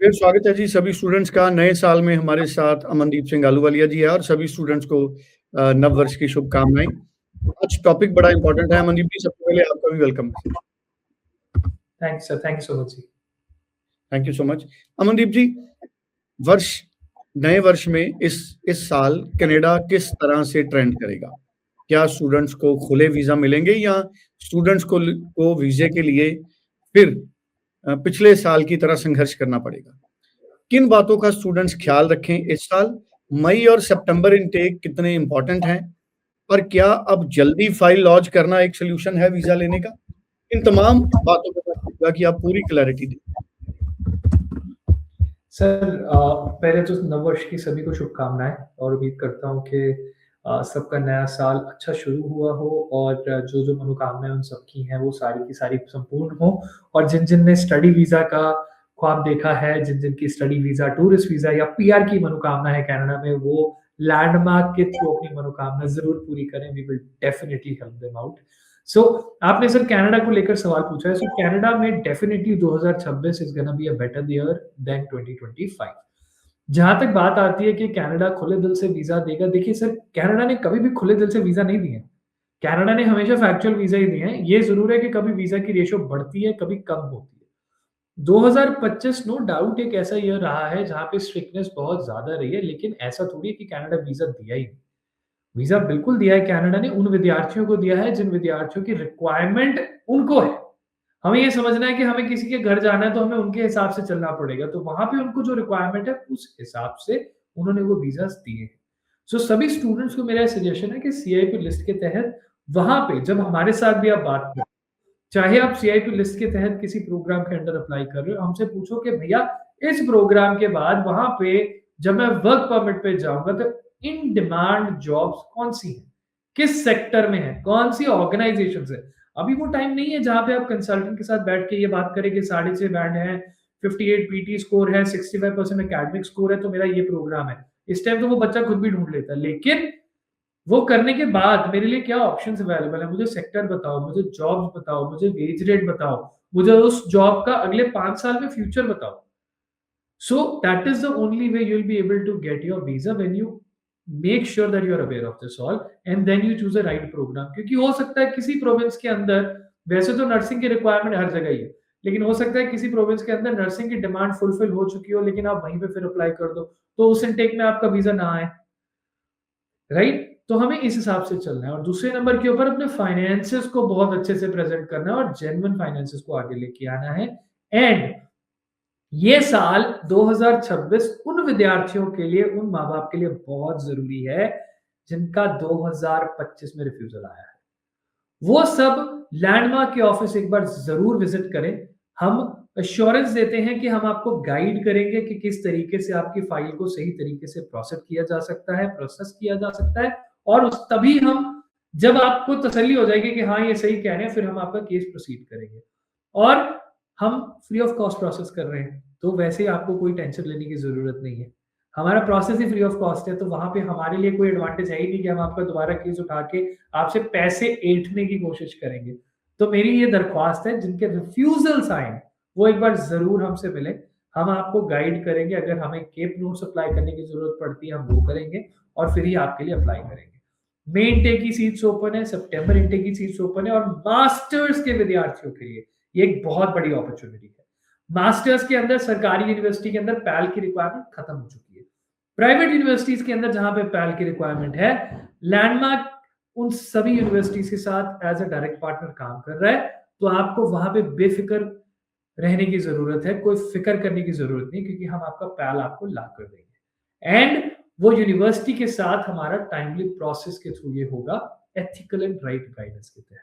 फिर स्वागत है जी सभी स्टूडेंट्स का नए साल में हमारे साथ अमनदीप सिंह आलूवालिया जी है और सभी स्टूडेंट्स को नव वर्ष की शुभकामनाएं। आज टॉपिक बड़ा इंपॉर्टेंट है अमनदीप जी, सबसे पहले आपका भी वेलकम है। Thanks sir, thank you so much ji. Thank you so much. Amandeep ji, नए वर्ष में इस साल कनाडा किस तरह से ट्रेंड करेगा? क्या स्टूडेंट्स को खुले वीजा मिलेंगे या स्टूडेंट्स को वीजे के लिए फिर पिछले साल की तरह संघर्ष करना पड़ेगा? किन बातों का स्टूडेंट्स ख्याल रखें इस साल? मई और सितंबर इनटेक कितने इंपॉर्टेंट हैं और क्या अब जल्दी फाइल लॉन्च करना एक सॉल्यूशन है वीजा लेने का? इन तमाम बातों पे मैं चाहूंगा कि आप पूरी क्लैरिटी दें। सर पहले तो नववर्ष की सभी को शुभकामनाएं और उम्मीद करता हूं कि सबका नया साल अच्छा शुरू हुआ हो और जो जो मनोकामनाएं उन सबकी हैं वो सारी की सारी संपूर्ण हो। और जिन जिन ने स्टडी वीजा का ख्वाब देखा है, जिन जिन की स्टडी वीजा, टूरिस्ट वीजा या पीआर की मनोकामना है कनाडा में, वो लैंडमार्क के थ्रू अपनी मनोकामना जरूर पूरी करें। We will definitely help them out. So आपने सर कनाडा को लेकर सवाल पूछा है। सो कनाडा में definitely 2026 is gonna be a better year than 2025। जहां तक बात आती है कि कनाडा खुले दिल से वीजा देगा, देखिए सर कनाडा ने कभी भी खुले दिल से वीजा नहीं दिए। कनाडा ने हमेशा फैक्चुअल वीजा ही दिए हैं। ये जरूर है कि कभी वीजा की रेशो बढ़ती है, कभी कम होती है। 2025 नो डाउट एक ऐसा ईयर रहा है जहां पे स्ट्रिक्टनेस बहुत ज्यादा रही है, लेकिन ऐसा थोड़ी है कि कनाडा वीजा दिया ही नहीं। वीजा बिल्कुल दिया है कनाडा ने, उन विद्यार्थियों को दिया है जिन विद्यार्थियों की रिक्वायरमेंट उनको है। हमें ये समझना है कि हमें किसी के घर जाना है तो हमें उनके हिसाब से चलना पड़ेगा, तो वहां पे उनको जो रिक्वायरमेंट है उस हिसाब से उन्होंने वो वीजा दिए हैं। सो सभी स्टूडेंट्स को मेरा सजेशन है कि सीआईपी लिस्ट के तहत वहां पे जब हमारे साथ भी आप बात करें, चाहे आप सीआईपी लिस्ट के तहत किसी प्रोग्राम के अंडर अप्लाई कर रहे हो, हमसे पूछो कि भैया इस प्रोग्राम के बाद वहां पे जब मैं वर्क परमिट पे जाऊंगा तो इन डिमांड जॉब्स कौन सी है, किस सेक्टर में है, कौन सी ऑर्गेनाइजेशन है। अभी वो टाइम नहीं है जहां पे आप कंसल्टेंट के साथ बैठ के ये बात करें कि 6.5 बैंड है, 58 पीटी स्कोर है, 65% एकेडमिक स्कोर है तो मेरा ये प्रोग्राम है। इस टाइम तो वो बच्चा खुद भी ढूंढ लेता है, लेकिन वो करने के बाद मेरे लिए क्या ऑप्शंस अवेलेबल है, मुझे सेक्टर बताओ, मुझे जॉब्स बताओ, मुझे वेज रेट बताओ, मुझे उस जॉब का अगले 5 साल में फ्यूचर बताओ। So that is the only way you'll be able to get your visa when you make sure that you are aware of this all and then you choose a right program। क्योंकि हो सकता है किसी province के अंदर, वैसे तो nursing की रिक्वायरमेंट हर जगह ही है, लेकिन हो सकता है किसी प्रोविंस के अंदर नर्सिंग की डिमांड फुलफिल हो चुकी हो, लेकिन आप वहीं पे फिर अप्लाई कर दो तो उस इनटेक में आपका वीजा ना आए, राइट। तो हमें इस हिसाब से चलना है और दूसरे नंबर के ऊपर अपने फाइनेंसेस को बहुत अच्छे से प्रेजेंट करना है और जेन्युइन फाइनेंसेस को आगे लेके आना है। एंड ये साल 2026 उन विद्यार्थियों के लिए, उन माँ बाप के लिए बहुत जरूरी है जिनका 2025 में रिफ्यूजल आया है। वो सब लैंडमार्क के ऑफिस एक बार जरूर विजिट करें। हम अश्योरेंस देते हैं कि हम आपको गाइड करेंगे कि किस तरीके से आपकी फाइल को सही तरीके से प्रोसेस किया जा सकता है, और तभी हम, जब आपको तसल्ली हो जाएगी कि हाँ ये सही कह रहे हैं, फिर हम आपका केस प्रोसीड करेंगे। और हम फ्री ऑफ कॉस्ट प्रोसेस कर रहे हैं, तो वैसे ही आपको कोई टेंशन लेने की जरूरत नहीं है। हमारा process he free of cost है, तो वहां पे हमारे लिए कोई एडवांटेज है ही नहीं कि हम आपका दोबारा केस उठा के आपसे पैसे ऐंठने की कोशिश करेंगे। तो मेरी ये दरख्वास्त है, जिनके रिफ्यूजल्स आए वो एक बार जरूर हमसे मिले, हम आपको गाइड करेंगे। अगर हमें केप नोट्स अप्लाई करने की जरूरत पड़ती है हम वो करेंगे और फिर ही आपके लिए अप्लाई करेंगे। मई इनटेक की सीट्स ओपन है, सितंबर इनटेक की सीट्स ओपन है और मास्टर्स के विद्यार्थियों के लिए ये एक बहुत बड़ी अपॉर्चुनिटी है। मास्टर्स के अंदर सरकारी यूनिवर्सिटी के अंदर पैल की रिक्वायरमेंट खत्म हो चुकी है। प्राइवेट यूनिवर्सिटीज के अंदर जहां पे पैल की रिक्वायरमेंट है, लैंडमार्क उन सभी यूनिवर्सिटीज के साथ एज अ डायरेक्ट पार्टनर काम कर रहा है, तो आपको वहां पे बेफिक्र रहने की जरूरत है, कोई फिक्र करने की जरूरत नहीं, क्योंकि हम आपका पैल आपको ला कर देंगे। एंड वो यूनिवर्सिटी के साथ हमारा टाइमली प्रोसेस के थ्रू ये होगा, एथिकल एंड राइट गाइडेंस के तहत।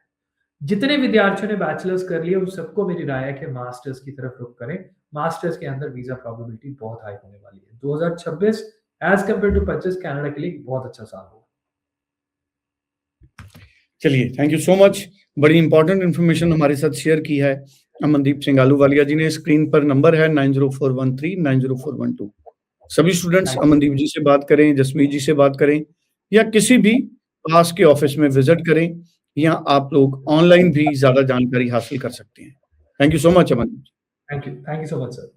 जितने विद्यार्थियों ने बैचलर्स कर लिया उन सबको मेरी राय है कि मास्टर्स की तरफ रुख करें। मास्टर्स के अंदर वीजा प्रोबेबिलिटी बहुत हाई होने वाली है। 2026 एज कंपेयर टू 25 कनाडा के लिए बहुत अच्छा साल होगा। चलिए, थैंक यू सो मच। बड़ी इंपॉर्टेंट इन्फॉर्मेशन हमारे साथ शेयर की है अमनदीप सिंह आलूवालिया जी ने। स्क्रीन पर नंबर है 9041390412। सभी स्टूडेंट्स अमनदीप जी से बात करें, जसमीत जी से बात करें या किसी भी पास के ऑफिस में विजिट करें, या आप लोग ऑनलाइन भी ज्यादा जानकारी हासिल कर सकते हैं। Thank you so much Amandeep ji. Thank you so much sir.